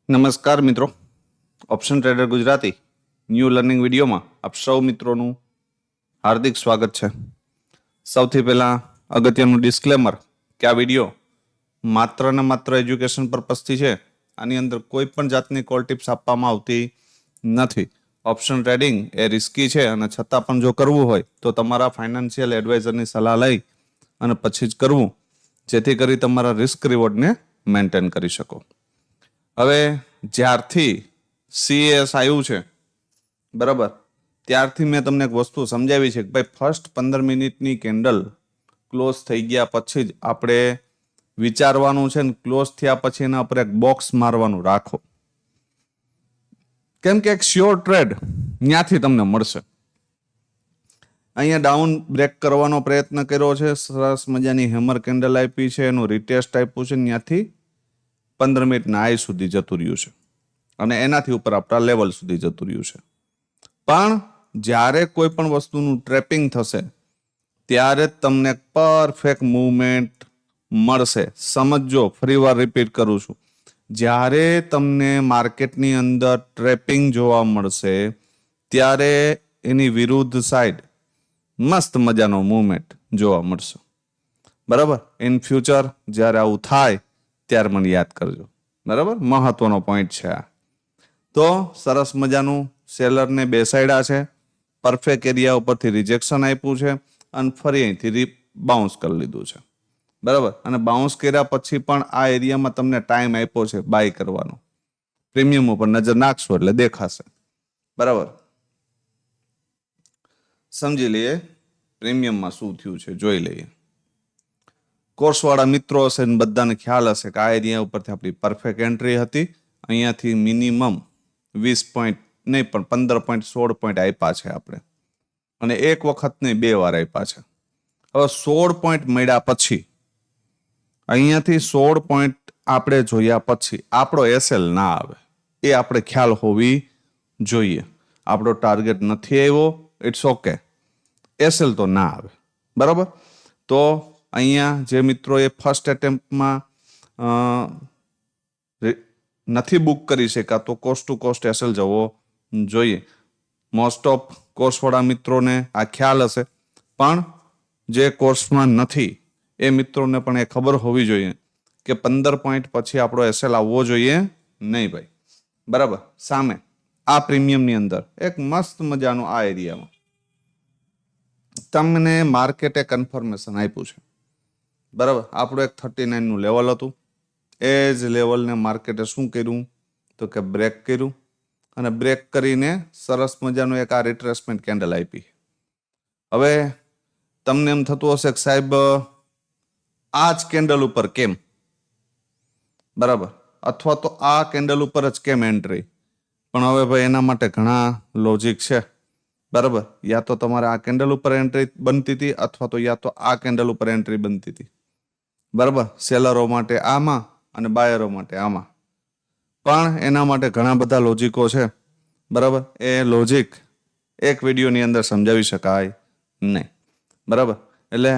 નમસ્કાર મિત્રો, option trader Gujarati new learning વિડીયોમાં આપ સૌ મિત્રોનું હાર્દિક સ્વાગત છે. સૌથી પહેલાં અગત્યનું ડિસ્ક્લેમર કે આ વિડીયો માત્ર ને માત્ર એજ્યુકેશન પર્પઝથી છે. આની અંદર કોઈ પણ જાતની કોલ ટિપ્સ આપવામાં આવતી નથી. ઓપ્શન ટ્રેડિંગ એ રિસ્કી છે અને છતાં પણ જો કરવું હોય તો તમારા ફાઇનાન્શિયલ એડવાઇઝરની સલાહ લઈ અને પછી જ કરવું, જેથી કરી તમારા રિસ્ક રિવોર્ડને મેન્ટેન કરી શકો. હવે જ્યારથી CAS આવ્યું છે બરાબર, ત્યારથી મેં તમને એક વસ્તુ સમજાવી છે કે ભાઈ ફર્સ્ટ 15 મિનિટની કેન્ડલ ક્લોઝ થઈ ગયા પછી જ આપણે વિચારવાનું છે ને ક્લોઝ થયા પછી એના પર એક બોક્સ મારવાનું રાખો, કેમ કે એક શ્યોર ટ્રેડ ત્યાંથી તમને મળશે. અહીંયા ડાઉન બ્રેક કરવાનો પ્રયત્ન કર્યો છે, સરસ મજાની હેમર કેન્ડલ આપી છે, એનું રિટેસ્ટ આપ્યું છે, ત્યાંથી 15 મિનિટના હાઈ સુધી જતું રહ્યું છે અને એનાથી ઉપર આપણા લેવલ સુધી જતું રહ્યું છે. પણ જ્યારે કોઈ પણ વસ્તુનું ટ્રેપિંગ થશે ત્યારે તમને પરફેક્ટ મૂવમેન્ટ મળશે. સમજો, ફરીવાર રિપીટ કરું છું, જ્યારે તમને માર્કેટની અંદર ટ્રેપિંગ જોવા મળશે ત્યારે એની વિરુદ્ધ સાઈડ મસ્ત મજાનો મૂવમેન્ટ જોવા મળશે. બરાબર, ઇન ફ્યુચર જ્યારે આવું થાય ત્યારે મને યાદ કરજો. બરાબર, મહત્વનો પોઈન્ટ છે આ. તો સરસ મજાનું સેલરને બેસાડ્યા છે, પરફેક્ટ એરિયા ઉપરથી રિજેક્શન આપ્યું છે અને ફરી અહીંથી બાઉન્સ કરી લીધું છે. બરાબર, અને બાઉન્સ કર્યા પછી પણ આ એરિયામાં તમને ટાઈમ આપ્યો છે બાય કરવાનો. પ્રીમિયમ ઉપર નજર નાખશો એટલે દેખાશે. બરાબર, સમજી લઈએ પ્રીમિયમમાં શું થયું છે, જોઈ લઈએ. કોર્સવાળા મિત્રો હશે ને બધાને ખ્યાલ હશે કે આ એરિયા ઉપરથી આપણી પરફેક્ટ એન્ટ્રી હતી. અહીંયાથી મિનિમમ 20 પોઈન્ટ નહીં પણ 15 પોઈન્ટ 16 પોઈન્ટ આપ્યા છે આપણે, અને એક વખત નહીં 2 વાર આપ્યા છે. હવે 16 પોઈન્ટ મળ્યા પછી અહીંયાથી 16 પોઈન્ટ આપણે જોયા પછી આપણો SL ના આવે, એ આપણે ખ્યાલ હોવી જોઈએ. આપણો ટાર્ગેટ નથી આવ્યો, ઇટ્સ ઓકે, SL તો ના આવે. બરાબર, તો અહીંયા જે મિત્રોએ ફર્સ્ટ એટેમ્પ્ટમાં નથી બુક કરી શક્યા તો કોસ્ટ ટુ કોસ્ટ SL જવો જોઈએ. મોસ્ટ ઓફ કોર્સવાળા મિત્રોને આ ખ્યાલ હશે, પણ જે કોર્સમાં નથી એ મિત્રોને પણ એ ખબર હોવી જોઈએ કે 15 પોઈન્ટ પછી આપણો SL આવવો જોઈએ નહીં ભાઈ. બરાબર, સામે આ પ્રીમિયમની અંદર એક મસ્ત મજાનું આ એરિયામાં તમને માર્કેટે કન્ફર્મેશન આપ્યું છે. બરાબર, આપણું એક 39 નું લેવલ હતું, એ જ લેવલને માર્કેટે શું કર્યું તો કે બ્રેક કર્યું, અને બ્રેક કરીને સરસ મજાનું એક આ રિટ્રેસમેન્ટ કેન્ડલ આપી. હવે તમને એમ થતું હશે કે સાહેબ આ જ કેન્ડલ ઉપર કેમ, બરાબર, અથવા તો આ કેન્ડલ ઉપર જ કેમ એન્ટ્રી. પણ હવે ભાઈ એના માટે ઘણા લોજિક છે. બરાબર, યા તો તમારે આ કેન્ડલ ઉપર એન્ટ્રી બનતી હતી અથવા તો યા તો આ કેન્ડલ ઉપર એન્ટ્રી બનતી હતી. બરાબર, સેલરો માટે આમાં અને બાયરો માટે આમાં. પણ એના માટે ઘણા બધા લોજિકો છે. બરાબર, એ લોજિક એક વિડીયોની અંદર સમજાવી શકાય નહીં. બરાબર, એટલે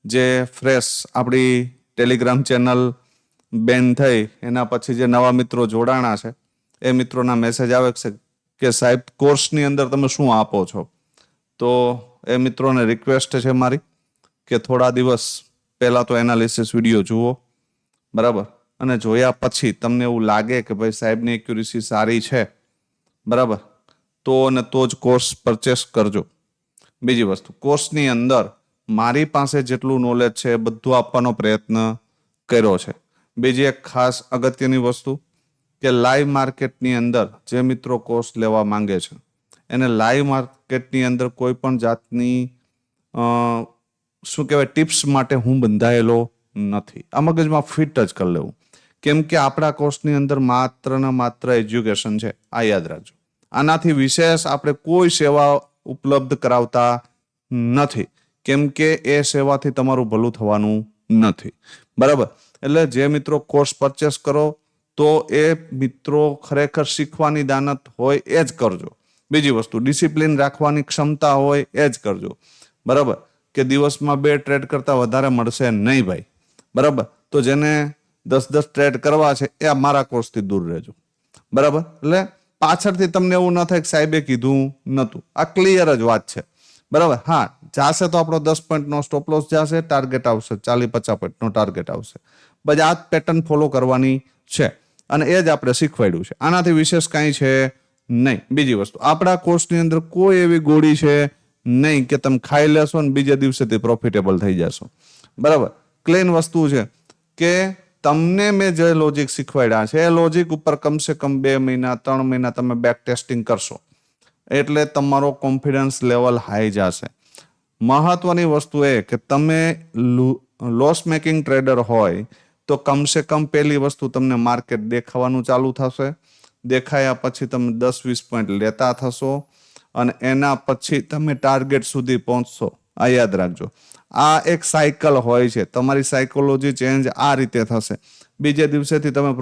જે ફ્રેશ આપણી ટેલિગ્રામ ચેનલ બેન થઈ એના પછી જે નવા મિત્રો જોડાણા છે એ મિત્રોના મેસેજ આવે છે કે સાહેબ કોર્સની અંદર તમે શું આપો છો. તો એ મિત્રોને રિક્વેસ્ટ છે મારી કે થોડા દિવસ પહેલાં તો એનાલિસિસ વિડીયો જુઓ. બરાબર, અને જોયા પછી તમને એવું લાગે કે ભાઈ સાહેબની એક્યુરેસી સારી છે, બરાબર, તો અને તો જ કોર્સ પરચેસ કરજો. બીજી વસ્તુ, કોર્સની અંદર મારી પાસે જેટલું નોલેજ છે એ બધું આપવાનો પ્રયત્ન કર્યો છે. બીજી એક ખાસ અગત્યની વસ્તુ કે લાઈવ માર્કેટની અંદર જે મિત્રો કોર્સ લેવા માંગે છે એને લાઈવ માર્કેટની અંદર કોઈ પણ જાતની શું કહેવાય ટિપ્સ માટે હું બંધાયેલો નથી. આ મગજમાં ફિટ જ કરી લેવું, કેમ કે આપણા કોર્સની અંદર માત્ર ને માત્ર એજ્યુકેશન છે, આ યાદ રાખજો. આનાથી વિશેષ આપણે કોઈ સેવા ઉપલબ્ધ કરાવતા નથી, કેમ કે એ સેવાથી તમારું ભલું થવાનું નથી. બરાબર, એટલે જે મિત્રો કોર્સ પરચેસ કરો તો એ મિત્રો ખરેખર શીખવાની દાનત હોય એ જ કરજો. બીજી વસ્તુ, ડિસિપ્લિન રાખવાની ક્ષમતા હોય એ જ કરજો. બરાબર, કે દિવસમાં 2 ટ્રેડ કરતાં વધારે મળશે નહીં ભાઈ. બરાબર, તો જેને 10 ટ્રેડ કરવા છે એ મારા કોર્સથી દૂર રહેજો. બરાબર. એટલે પાછળથી તમને એવું ન થાય કે સાહેબે કીધું નતું. આ ક્લિયર જ વાત છે. બરાબર. હા, જાશે તો આપણો 10 પોઈન્ટનો સ્ટોપ લોસ જશે, ટાર્ગેટ આવશે 40-50 પોઈન્ટનો ટાર્ગેટ આવશે. બસ આ પેટર્ન ફોલો કરવાની છે અને એ જ આપણે શીખવાડ્યું છે. આનાથી વિશેષ કાંઈ છે નહીં. બીજી વસ્તુ, આપણા કોર્સની અંદર કોઈ એવી ગોળી છે નહીં કે તમે ખાઈ લેશો ને બીજા દિવસેથી પ્રોફિટેબલ થઈ જશો. બરાબર. ક્લીન વસ્તુ છે કે તમને મેં જે લોજિક શીખવાડ્યા છે એ લોજિક ઉપર કમસે કમ 2 મહિના 3 મહિના તમે બેક ટેસ્ટિંગ કરશો એટલે તમારો કોન્ફિડન્સ લેવલ હાઈ જશે. મહત્વની વસ્તુ એ કે તમે લોસ મેકિંગ ટ્રેડર હોય તો કમસે કમ પહેલી વસ્તુ તમને માર્કેટ દેખાવાનું ચાલુ થશે. દેખાયા પછી તમે 10-20 પોઈન્ટ લેતા થશો અને એના પછી તમે ટાર્ગેટ સુધી પહોંચશો. આ યાદ રાખજો. આ એક સાયકલ હોય છે. તમારી સાયકોલોજી ચેન્જ આ રીતે થશે. બીજે દિવસેથી તમે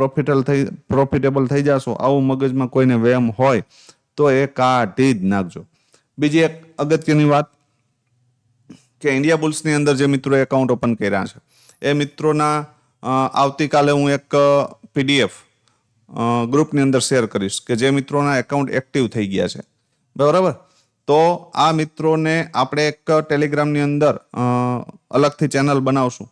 પ્રોફિટેબલ થઈ જશો. આવું મગજમાં કોઈને વહેમ હોય તો એ કાઢી જ નાખજો. બીજી એક અગત્યની વાત કે ઇન્ડિયા બુલ્સની અંદર જે મિત્રો એકાઉન્ટ ઓપન કર્યા છે એ મિત્રોના આવતીકાલે હું એક PDF ગ્રુપની અંદર શેર કરીશ કે જે મિત્રોના એકાઉન્ટ એક્ટિવ થઈ ગયા છે. બરાબર. તો આ મિત્રોને આપણે એક ટેલિગ્રામની અંદર અલગથી ચેનલ બનાવશું.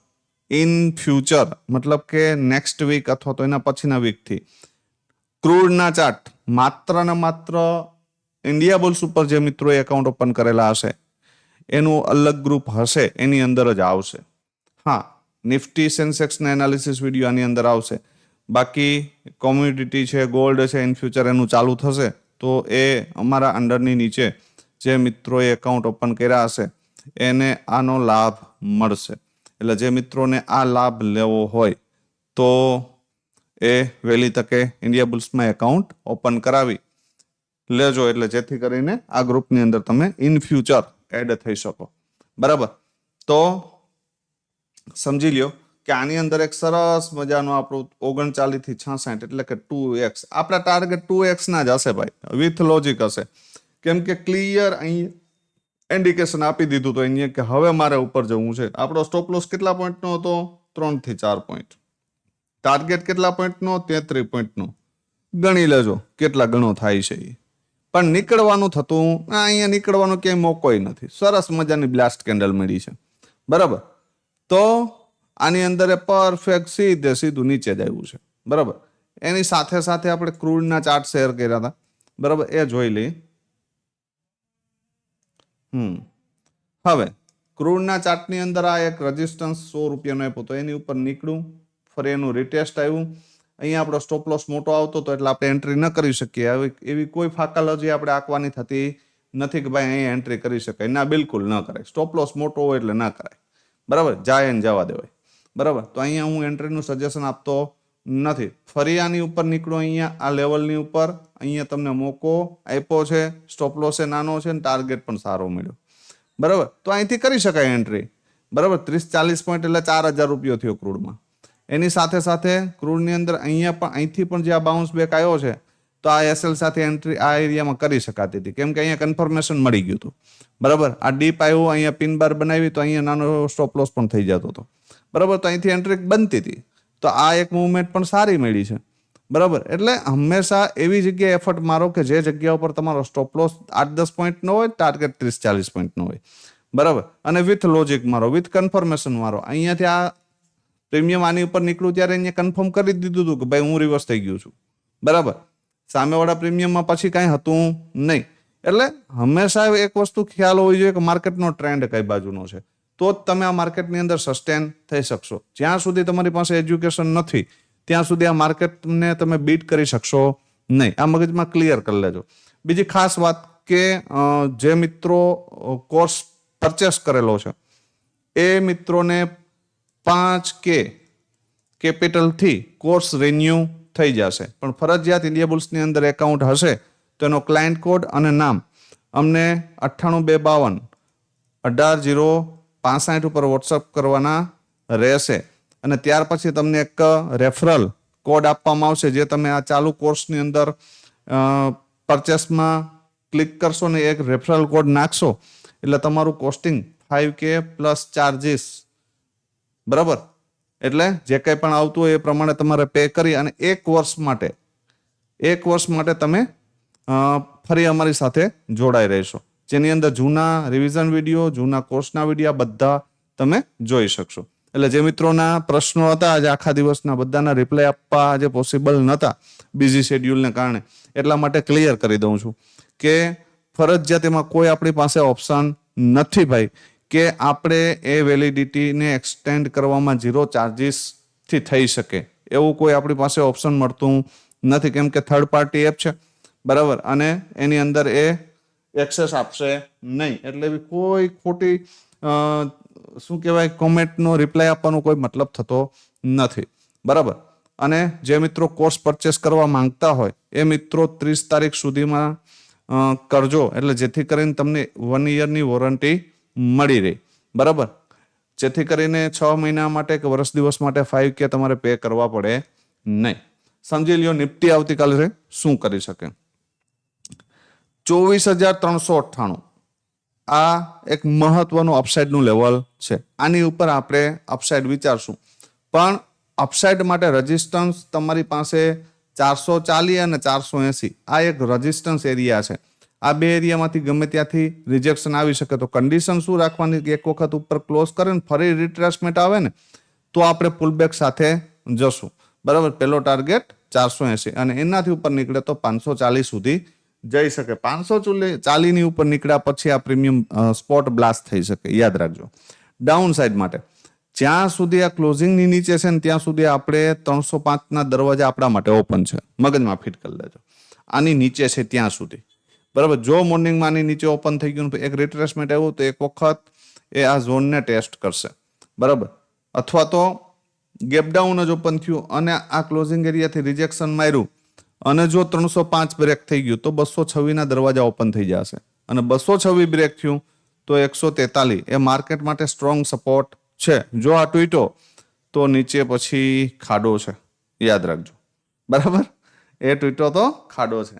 ઇન ફ્યુચર મતલબ કે નેક્સ્ટ વીક અથવા તો એના પછીના વીકથી ક્રૂડના ચાર્ટ માત્ર ને માત્ર ઇન્ડિયા બુલ્સ ઉપર જે મિત્રોએ એકાઉન્ટ ઓપન કરેલા હશે એનું અલગ ગ્રુપ હશે, એની અંદર જ આવશે. હા, નિફ્ટી સેન્સેક્સના એનાલિસિસ વિડીયો આની અંદર આવશે. બાકી કોમ્યુડિટી છે, ગોલ્ડ છે, ઇન ફ્યુચર એનું ચાલુ થશે તો એ અમારા અંડરની નીચે જે મિત્રોએ એકાઉન્ટ ઓપન કર્યા હશે એને આનો લાભ મળશે. એટલે જે મિત્રોને આ લાભ લેવો હોય તો એ વહેલી તકે ઇન્ડિયા બુલ્સમાં એકાઉન્ટ ઓપન કરાવી લેજો એટલે જેથી કરીને આ ગ્રુપની અંદર તમે ઇન ફ્યુચર એડ થઈ શકો. બરાબર. તો સમજી લ્યો કે આની અંદર એક સરસ મજાનું આપણું 39 થી 66 એટલે કે 2x આપણા ટાર્ગેટ 2x ના જ હશે ભાઈ, વિથ લોજિક હશે. કેમ કે ક્લિયર અહીં ઇન્ડિકેશન આપી દીધું તો અહીંયા કે હવે મારે ઉપર જવું છે. આપણો સ્ટોપ લોસ કેટલા પોઈન્ટનો હતો? 3 થી 4 પોઈન્ટ. ટાર્ગેટ કેટલા પોઈન્ટનો? 33 પોઈન્ટનો. ગણી લેજો કેટલા ગણો થાય છે. પણ નીકળવાનું થતું અહીંયા નીકળવાનો ક્યાંય મોકોય નથી. સરસ મજાની બ્લાસ્ટ કેન્ડલ મળી છે. બરાબર. તો આની અંદર પરફેક્ટ સીધું નીચે જ આવ્યું છે. બરાબર. એની સાથે સાથે આપણે ક્રૂડના ચાર્ટ શેર કર્યા હતા. બરાબર. એ જોઈ લઈએ. હવે ક્રૂડના ચાર્ટની અંદર આ એક રેઝિસ્ટન્સ 100 રૂપિયાનો આપ્યો તો એની ઉપર નીકળ્યું, ફરી એનું રિટેસ્ટ આવ્યું. અહીંયા આપણો સ્ટોપ લોસ મોટો આવતો હતો એટલે આપણે એન્ટ્રી ન કરી શકીએ. એવી કોઈ ફાકાલોજી આપણે આંકવાની થતી નથી કે ભાઈ અહીંયા એન્ટ્રી કરી શકાય. ના, બિલકુલ ન કરાય. સ્ટોપ લોસ મોટો હોય એટલે ના કરાય. બરાબર. જાય એને જવા દેવાય. બરાબર. તો અહીંયા હું એન્ટ્રીનું સજેશન આપતો નથી. ફરી આની ઉપર નીકળો, અહીંયા આ લેવલની ઉપર અહીંયા તમને મોકો આપ્યો છે. સ્ટોપ લોસ એ નાનો છે ને ટાર્ગેટ પણ સારો મળ્યો. બરાબર. તો અહીંથી કરી શકાય એન્ટ્રી. બરાબર. 30-40 પોઈન્ટ એટલે 4000 રૂપિયો થયો ક્રૂડમાં. એની સાથે સાથે ક્રૂડની અંદર અહીંયા પણ અહીંથી પણ જે આ બાઉન્સ બેક આવ્યો છે તો આ SL સાથે એન્ટ્રી આ એરિયામાં કરી શકાતી હતી. કેમ કે અહીંયા કન્ફર્મેશન મળી ગયું હતું. બરાબર. આ ડીપ આવ્યું, અહીંયા પિન બાર બનાવી તો અહીંયા નાનો સ્ટોપ લોસ પણ થઈ જતો હતો. બરાબર. તો અહીંથી એન્ટ્રી બનતી હતી. તો આ એક મૂવમેન્ટ પણ સારી મળી છે. બરાબર. એટલે હંમેશા એવી જગ્યાએ એફર્ટ મારો કે જે જગ્યા ઉપર તમારો સ્ટોપ લોસ 8-10 પોઈન્ટનો હોય, ટાર્ગેટ 30-40 પોઈન્ટનો હોય. બરાબર. અને વિથ લોજિક મારો, વિથ કન્ફર્મેશન મારો. અહીંયાથી આ પ્રીમિયમ આની ઉપર નીકળ્યું ત્યારે અહીંયા કન્ફર્મ કરી દીધું હતું કે ભાઈ હું રિવર્સ થઈ ગયું છું. બરાબર. સામેવાળા પ્રીમિયમમાં પછી કાંઈ હતું નહીં. એટલે હંમેશા એક વસ્તુ ખ્યાલ હોવી જોઈએ કે માર્કેટનો ટ્રેન્ડ કઈ બાજુનો છે તો જ તમે આ માર્કેટની અંદર સસ્ટેન થઈ શકશો. જ્યાં સુધી તમારી પાસે એજ્યુકેશન નથી ત્યાં સુધી આ માર્કેટને તમે બીટ કરી શકશો નહીં. આ મગજમાં ક્લિયર કરી લેજો. બીજી ખાસ વાત કે જે મિત્રો કોર્સ પરચેસ કરેલો છે એ મિત્રોને 5K કેપિટલથી કોર્સ રિન્યુ થઈ જશે. પણ ફરજિયાત ઇન્ડિયા બુલ્સની અંદર એકાઉન્ટ હશે તો એનો ક્લાયન્ટ કોડ અને નામ અમને 9852 18 065 ઉપર વોટ્સઅપ કરવાના રહેશે. અને ત્યાર પછી તમને એક રેફરલ કોડ આપવામાં આવશે જે તમે આ ચાલુ કોર્સની અંદર પરચેસમાં ક્લિક કરશો ને એક રેફરલ કોડ નાખશો એટલે તમારું કોસ્ટિંગ 5K પ્લસ ચાર્જીસ. બરાબર. એટલે જે કંઈ પણ આવતું હોય એ પ્રમાણે તમારે પે કરી અને 1 વર્ષ માટે 1 વર્ષ માટે તમે ફરી અમારી સાથે જોડાઈ રહેશો, જેની અંદર જૂના રિવિઝન વિડીયો, જૂના કોર્સના વિડીયો બધા તમે જોઈ શકશો. એટલે જે મિત્રોના પ્રશ્નો હતા આજે આખા દિવસના બધાના રિપ્લાય આપવા આજે પોસિબલ નહોતા બિઝી શેડ્યુલને કારણે, એટલા માટે ક્લિયર કરી દઉં છું કે ફરજિયાત એમાં કોઈ આપણી પાસે ઓપ્શન નથી ભાઈ કે આપણે એ વેલિડિટીને એક્સટેન્ડ કરવામાં 0 ચાર્જીસથી થઈ શકે એવું કોઈ આપણી પાસે ઓપ્શન મળતું નથી, કેમ કે થર્ડ પાર્ટી એપ છે, બરાબર, અને એની અંદર એ એક્સેસ આપશે નહીં. એટલે એવી કોઈ ખોટી શું કહેવાય કોમેન્ટનો રિપ્લાય આપવાનો કોઈ મતલબ થતો નથી, બરાબર. અને જે મિત્રો કોર્સ પરચેસ કરવા માંગતા હોય એ મિત્રો 30 તારીખ સુધીમાં કરજો, એટલે જેથી કરીને તમને 1 યરની વોરંટી મળી રહે, બરાબર, જેથી કરીને 6 મહિના માટે કે વર્ષ દિવસ માટે 5K તમારે પે કરવા પડે નહીં. સમજી લ્યો નિફ્ટી આવતીકાલે શું કરી શકે. 24,398 આ એક મહત્વનું અપસાઇડનું લેવલ છે. આની ઉપર આપણે અપસાઇડ વિચારશું, પણ અપસાઇડ માટે રેઝિસ્ટન્સ તમારી પાસે 440 અને 480 આ એક રેઝિસ્ટન્સ એરિયા છે. આ બે એરિયામાંથી ગમે ત્યાંથી રિજેક્શન આવી શકે, તો કન્ડિશન શું રાખવાની કે એક વખત ઉપર ક્લોઝ કરે ને ફરી રિટ્રેસમેન્ટ આવે ને તો આપણે પુલબેક સાથે જશું, બરાબર. પહેલો ટાર્ગેટ 480 અને એનાથી ઉપર નીકળે તો 540 સુધી જઈ શકે. 540 ની ઉપર નીકળ્યા પછી આ પ્રીમિયમ સ્પોટ બ્લાસ્ટ થઈ શકે, યાદ રાખજો. ડાઉન સાઈડ માટે જ્યાં સુધી આ ક્લોઝિંગની નીચે છે ને ત્યાં સુધી આપણે 305 ના દરવાજા આપણા માટે ઓપન છે, મગજમાં ફિટ કરી લેજો. આની નીચે છે ત્યાં સુધી, બરાબર. જો મોર્નિંગમાં આની નીચે ઓપન થઈ ગયું એક રિટ્રેસમેન્ટ આવ્યું તો એક વખત એ આ ઝોનને ટેસ્ટ કરશે, બરાબર. અથવા તો ગેપ ડાઉન જ ઓપન થયું અને આ ક્લોઝિંગ એરિયાથી રિજેક્શન માર્યું અને જો 305 બ્રેક થઈ ગયું તો 226 ના દરવાજા ઓપન થઈ જશે અને 226 બ્રેક થયું તો 143 એ માર્કેટ માટે સ્ટ્રોંગ સપોર્ટ છે. જો આ તૂટ્યો તો નીચે પછી ખાડો છે, યાદ રાખજો, બરાબર. એ તૂટ્યો તો ખાડો છે.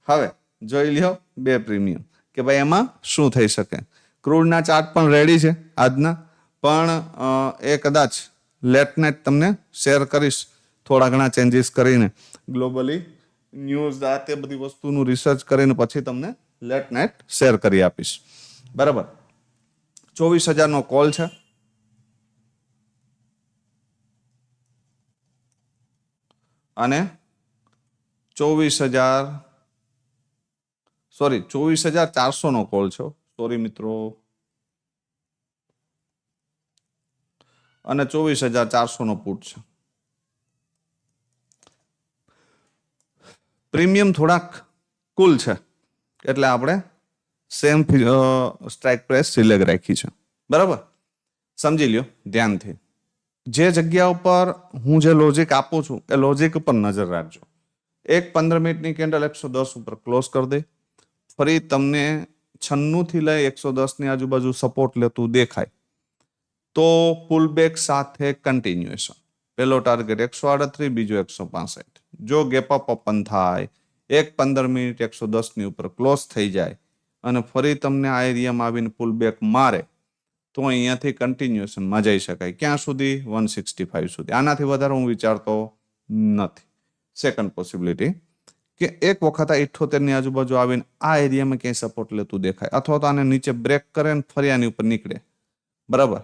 હવે જોઈ લ્યો બે પ્રીમિયમ કે ભાઈ એમાં શું થઈ શકે. ક્રૂડના ચાર્ટ પણ રેડી છે આજના, પણ એ કદાચ લેટ નાઇટ તમને શેર કરીશ થોડા ઘણા ચેન્જીસ કરીને, ગ્લોબલી ન્યૂઝ આ તે બધી વસ્તુનું રિસર્ચ કરીને પછી તમને લેટ નાઇટ શેર કરી આપીશ, બરાબર. 24,000નો કોલ છે અને 24,400નો કોલ છે, સોરી મિત્રો, અને 24,400નો પુટ છે. પ્રીમિયમ થોડાક કુલ છે એટલે આપણે સેમ સ્ટ્રાઇક પ્રાઇસ સિલેક્ટ રાખી છે, બરાબર. સમજી લ્યો ધ્યાનથી. જે જગ્યા ઉપર હું જે લોજિક આપું છું એ લોજિક ઉપર નજર રાખજો. એક 15 મિનિટની કેન્ડલ 110 ઉપર ક્લોઝ કરી દે, ફરી તમને 96 થી લઈ 110 ની આજુબાજુ સપોર્ટ લેતું દેખાય તો પુલબેક સાથે કન્ટિન્યુએશન. પહેલો ટાર્ગેટ 138, બીજો 165. જો ગેપ અપ ઓપન થાય, એક 15 મિનિટ 110 ની ઉપર ક્લોઝ થઈ જાય અને ફરી તમને આ એરિયામાં આવીને પુલબેક મારે તો અહીંયાથી કન્ટિન્યુએશનમાં જઈ શકાય. ક્યાં સુધી? 165 સુધી. આનાથી વધારે હું વિચારતો નથી. સેકન્ડ પોસિબિલિટી કે એક વખત આ 78 ની આજુબાજુ આવીને આ એરિયામાં ક્યાંય સપોર્ટ લેતું દેખાય અથવા તો આને નીચે બ્રેક કરે ને ફરી આની ઉપર નીકળે, બરાબર,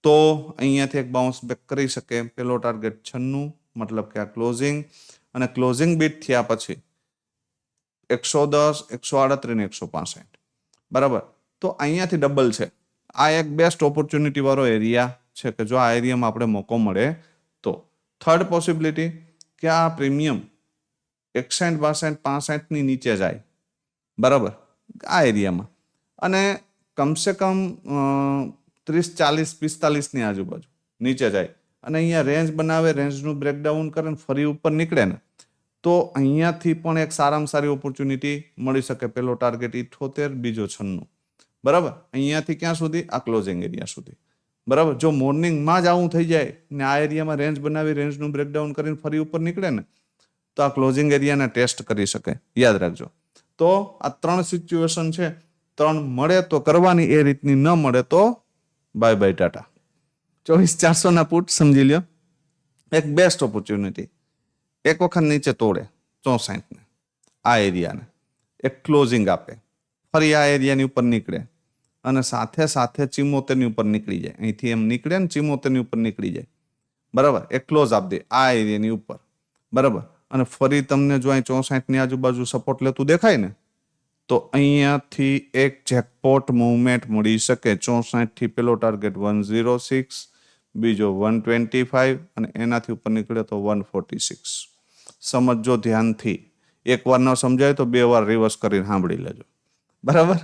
તો અહીંયાથી એક બાઉન્સ બેક કરી શકે. પેલો ટાર્ગેટ 96, મતલબ કે આ ક્લોઝિંગ અને ક્લોઝિંગ બીટ થયા પછી 110, 138 ને 165, બરાબર. તો અહીંયાથી ડબલ છે. આ એક બેસ્ટ ઓપોર્ચ્યુનિટી વાળો એરિયા છે કે જો આ એરિયામાં આપણે મોકો મળે તો. થર્ડ પોસિબિલિટી કે આ પ્રીમિયમ 61, 62, 65 ની નીચે જાય, બરાબર, આ એરિયામાં, અને કમસે કમ 30, 40, 45 ની આજુબાજુ નીચે જાય અને અહીંયા રેન્જ બનાવે, રેન્જનું બ્રેકડાઉન કરે ને ફરી ઉપર નીકળે ને તો અહીંયાથી પણ એક સારામાં સારી ઓપોર્ચ્યુનિટી મળી શકે. પેલો ટાર્ગેટ 78, બીજો 96, બરાબર. અહીંયાથી ક્યાં સુધી? આ ક્લોઝિંગ એરિયા સુધી, બરાબર. જો મોર્નિંગમાં જ આવું થઈ જાય ને આ એરિયામાં રેન્જ બનાવી રેન્જનું બ્રેકડાઉન કરીને ફરી ઉપર નીકળે ને તો આ ક્લોઝિંગ એરિયાને ટેસ્ટ કરી શકે, યાદ રાખજો. તો આ 3 સિચ્યુએશન છે, 3 મળે તો કરવાની, એ રીતની ન મળે તો બાય બાય ટાટા. 24,400ના પુટ સમજી લ્યો એક બેસ્ટ ઓપોર્ચ્યુનિટી. એક વખત નીચે તોડે 64 ને આ એરિયાને, એક ક્લોઝિંગ આપે, ફરી આ એરિયાની ઉપર નીકળે અને સાથે સાથે 74 ની ઉપર નીકળી જાય. અહીંથી એમ નીકળે ને 74 ની ઉપર નીકળી જાય, બરાબર, એક ક્લોઝ આપી દે આ એરિયાની ઉપર, બરાબર. અને ફરી તમને જો અહીં 64 ની આજુબાજુ સપોર્ટ લેતું દેખાય ને, તો અહીંયાથી એક જેકપોટ મુવમેન્ટ મળી શકે. 64 થી પેલો ટાર્ગેટ 106, બીજો 125 અને એનાથી ઉપર નીકળે તો 146. સમજો ધ્યાનથી, એક વાર ન સમજાય તો 2 વાર રિવર્સ કરીને સાંભળી લેજો, બરાબર.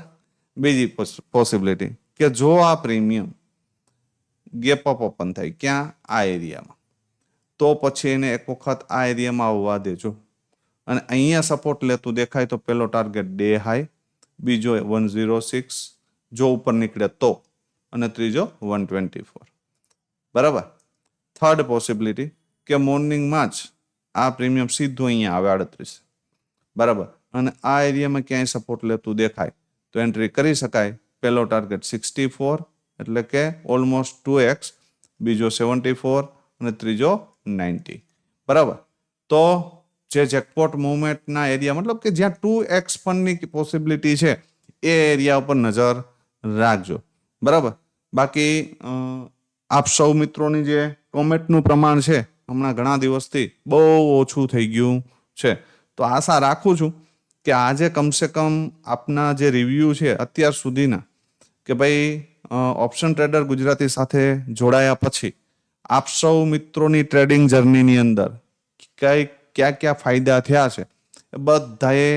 બીજી પોસિબિલિટી કે જો આ પ્રીમિયમ ગેપ અપ ઓપન થાય ક્યાં, આ એરિયામાં, તો પછી એને એક વખત આ એરિયામાં આવવા દેજો અને અહીંયા સપોર્ટ લેતું દેખાય તો પેલો ટાર્ગેટ ડે હાઈ, બીજો 106 જો ઉપર નીકળે તો, અને ત્રીજો 124, બરાબર. થર્ડ પોસિબિલિટી કે મોર્નિંગમાં જ આ પ્રીમિયમ સીધું અહીંયા આવે 38, બરાબર, અને આ એરિયામાં ક્યાંય સપોર્ટ લેતું દેખાય તો એન્ટ્રી કરી શકાય. પહેલો ટાર્ગેટ 64 એટલે કે ઓલમોસ્ટ 2x, બીજો 74 અને ત્રીજો 90, બરાબર. તો જે જેકપોટ મુવમેન્ટના એરિયા, મતલબ કે જ્યાં 2x પણની પોસિબિલિટી છે એ એરિયા ઉપર નજર રાખજો, બરાબર. બાકી આપ સૌ મિત્રોની જે કોમેન્ટનું પ્રમાણ છે હમણાં ઘણા દિવસથી બહુ ઓછું થઈ ગયું છે, તો આશા રાખું છું કે આજે કમસે કમ આપના જે રિવ્યૂ છે અત્યાર સુધીના, કે ભાઈ ઓપ્શન ટ્રેડર ગુજરાતી સાથે જોડાયા પછી આપ સૌ મિત્રોની ટ્રેડિંગ જર્નીની અંદર ક્યાં ક્યાં ફાયદા થયા છે એ બધાએ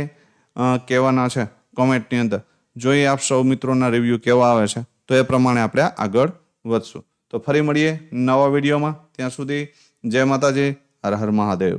કહેવાના છે કોમેન્ટની અંદર. જોઈએ આપ સૌ મિત્રોના રિવ્યૂ કેવા આવે છે, તો એ પ્રમાણે આપણે આગળ વધશું. તો ફરી મળીએ નવા વિડીયોમાં. ત્યાં સુધી જય માતાજી, હર હર મહાદેવ.